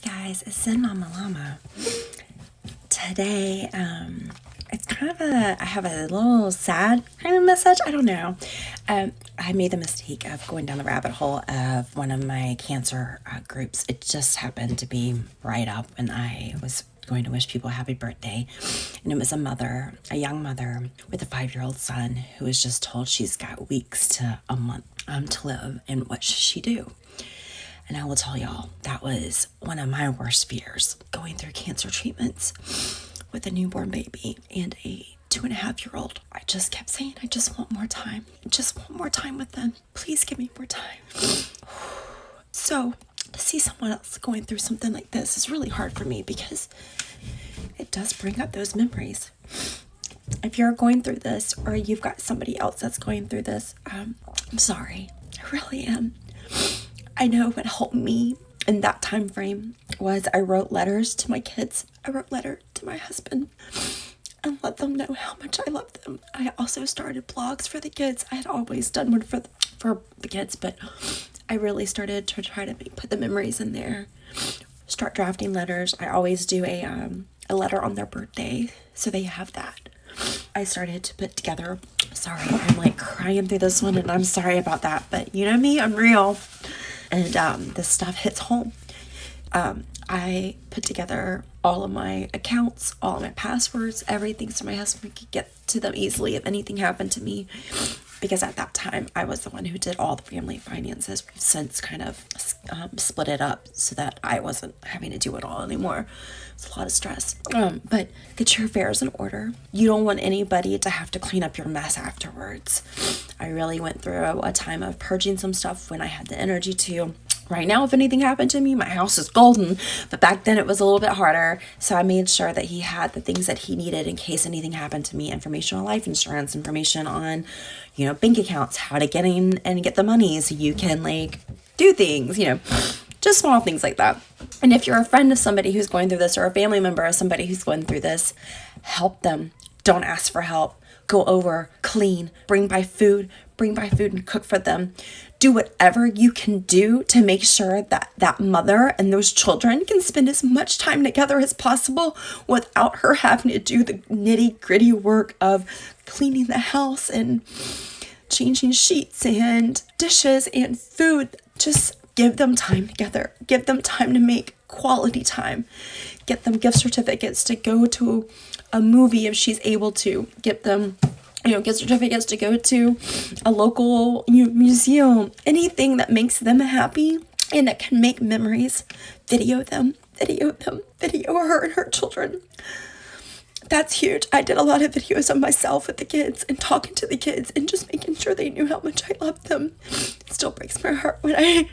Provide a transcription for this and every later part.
guys, it's Zen Mama Llama. Today, it's kind of I have a little sad kind of message. I don't know. I made the mistake of going down the rabbit hole of one of my cancer groups. It just happened to be right up when I was going to wish people a happy birthday. And it was a young mother with a 5-year-old son who was just told she's got weeks to a month to live. And what should she do? And I will tell y'all, that was one of my worst fears, going through cancer treatments with a newborn baby and a 2.5-year-old. I just kept saying, I just want more time. I just want more time with them. Please give me more time. So to see someone else going through something like this is really hard for me because it does bring up those memories. If you're going through this or you've got somebody else that's going through this, I'm sorry. I really am. I know what helped me in that time frame was I wrote letters to my kids. I wrote letters to my husband and let them know how much I love them. I also started blogs for the kids. I had always done one for the kids, but I really started to try to put the memories in there. Start drafting letters. I always do a letter on their birthday, so they have that. I started to put together. Sorry, I'm like crying through this one, and I'm sorry about that, but you know me, I'm real. And this stuff hits home. I put together all of my accounts, all of my passwords, everything so my husband could get to them easily if anything happened to me. Because at that time, I was the one who did all the family finances. We've since kind of split it up so that I wasn't having to do it all anymore. It's a lot of stress. But get your affairs in order. You don't want anybody to have to clean up your mess afterwards. I really went through a time of purging some stuff when I had the energy to. Right now, if anything happened to me, my house is golden. But back then, it was a little bit harder. So I made sure that he had the things that he needed in case anything happened to me. Information on life insurance, information on, bank accounts, how to get in and get the money so you can, do things, just small things like that. And if you're a friend of somebody who's going through this or a family member of somebody who's going through this, help them. Don't ask for help. Go over, clean, bring by food and cook for them. Do whatever you can do to make sure that that mother and those children can spend as much time together as possible without her having to do the nitty gritty work of cleaning the house and changing sheets and dishes and food. Just give them time together. Give them time to make quality time. Get them gift certificates to go to a movie if she's able to. Get them gift certificates to go to a local museum. Anything that makes them happy and that can make memories. Video her and her children. That's huge. I did a lot of videos of myself with the kids and talking to the kids and just making sure they knew how much I loved them. It still breaks my heart when I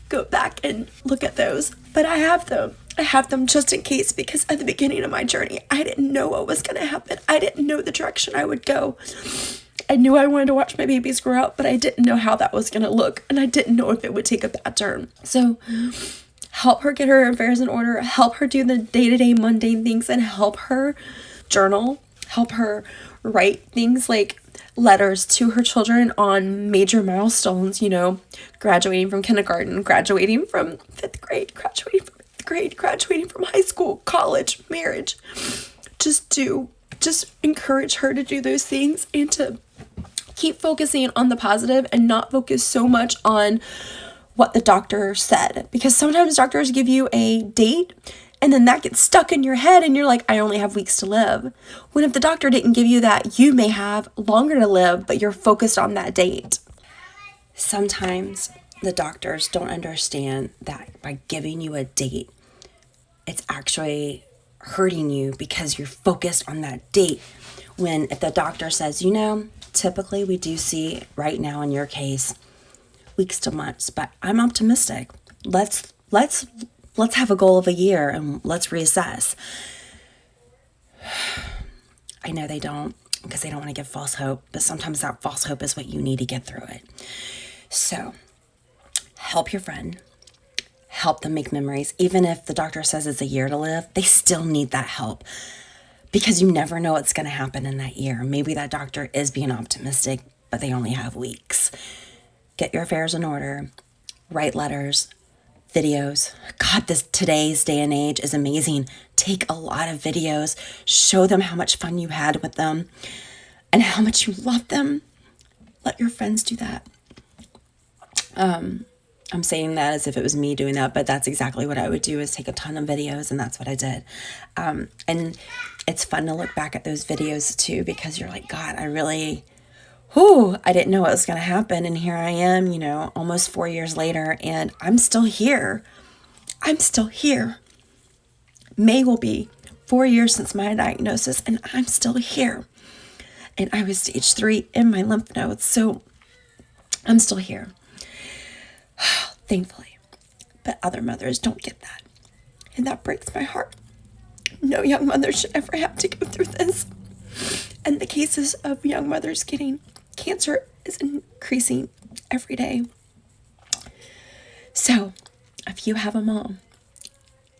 go back and look at those. But I have them. I have them just in case, because at the beginning of my journey, I didn't know what was going to happen. I didn't know the direction I would go. I knew I wanted to watch my babies grow up, but I didn't know how that was going to look. And I didn't know if it would take a bad turn. So help her get her affairs in order. Help her do the day-to-day mundane things and help her journal. Help her write things like letters to her children on major milestones, graduating from kindergarten, graduating from 5th grade, graduating from high school, college, marriage. Just encourage her to do those things and to keep focusing on the positive and not focus so much on what the doctor said. Because sometimes doctors give you a date and then that gets stuck in your head and you're like, I only have weeks to live. When if the doctor didn't give you that, you may have longer to live, but you're focused on that date. Sometimes the doctors don't understand that by giving you a date, it's actually hurting you because you're focused on that date. When if the doctor says, typically we do see right now in your case, weeks to months, but I'm optimistic. Let's have a goal of a year and let's reassess. I know they don't, because they don't want to give false hope, but sometimes that false hope is what you need to get through it. So help your friend. Help them make memories. Even if the doctor says it's a year to live, they still need that help, because you never know what's going to happen in that year. Maybe that doctor is being optimistic, but they only have weeks. Get your affairs in order. Write letters. videos. God, this today's day and age is amazing. Take a lot of videos, show them how much fun you had with them and how much you love them. Let your friends do that. I'm saying that as if it was me doing that, but that's exactly what I would do, is take a ton of videos, and that's what I did. And it's fun to look back at those videos too, because you're like, God, I didn't know what was going to happen. And here I am, almost 4 years later, and I'm still here. I'm still here. May will be 4 years since my diagnosis, and I'm still here. And I was stage 3 in my lymph nodes, so I'm still here. Thankfully. But other mothers don't get that. And that breaks my heart. No young mother should ever have to go through this. And the cases of young mothers getting cancer is increasing every day. So, if you have a mom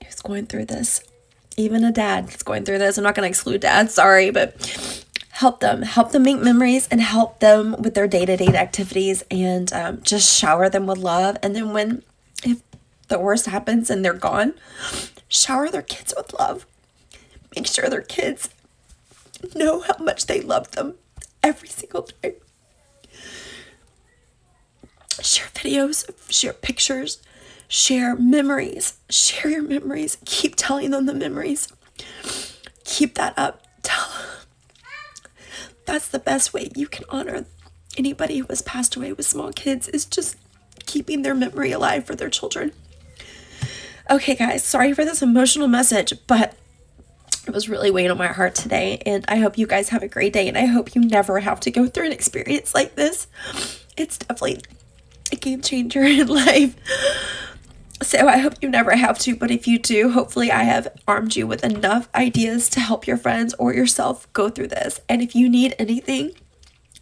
who's going through this, even a dad that's going through this, I'm not going to exclude dads, sorry, but help them make memories and help them with their day-to-day activities, and just shower them with love. And then if the worst happens and they're gone, shower their kids with love. Make sure their kids know how much they love them every single day. Share videos, share pictures, share memories, share your memories. Keep telling them the memories. Keep that up. That's the best way you can honor anybody who has passed away with small kids, is just keeping their memory alive for their children. Okay, guys, sorry for this emotional message, but it was really weighing on my heart today, and I hope you guys have a great day, and I hope you never have to go through an experience like this. It's definitely a game changer in life. So I hope you never have to, but if you do, hopefully I have armed you with enough ideas to help your friends or yourself go through this. And if you need anything,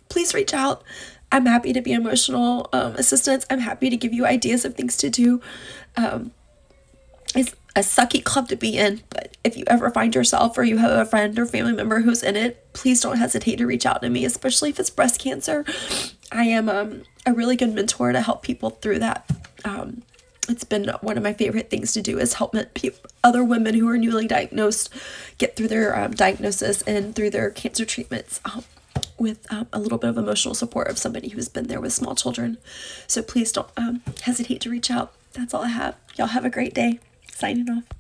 please reach out. I'm happy to be emotional assistance. I'm happy to give you ideas of things to do. It's a sucky club to be in, but if you ever find yourself or you have a friend or family member who's in it, please don't hesitate to reach out to me, especially if it's breast cancer. I am a really good mentor to help people through that. It's been one of my favorite things to do, is help other women who are newly diagnosed get through their diagnosis and through their cancer treatments with a little bit of emotional support of somebody who's been there with small children. So please don't hesitate to reach out. That's all I have. Y'all have a great day. Signing off.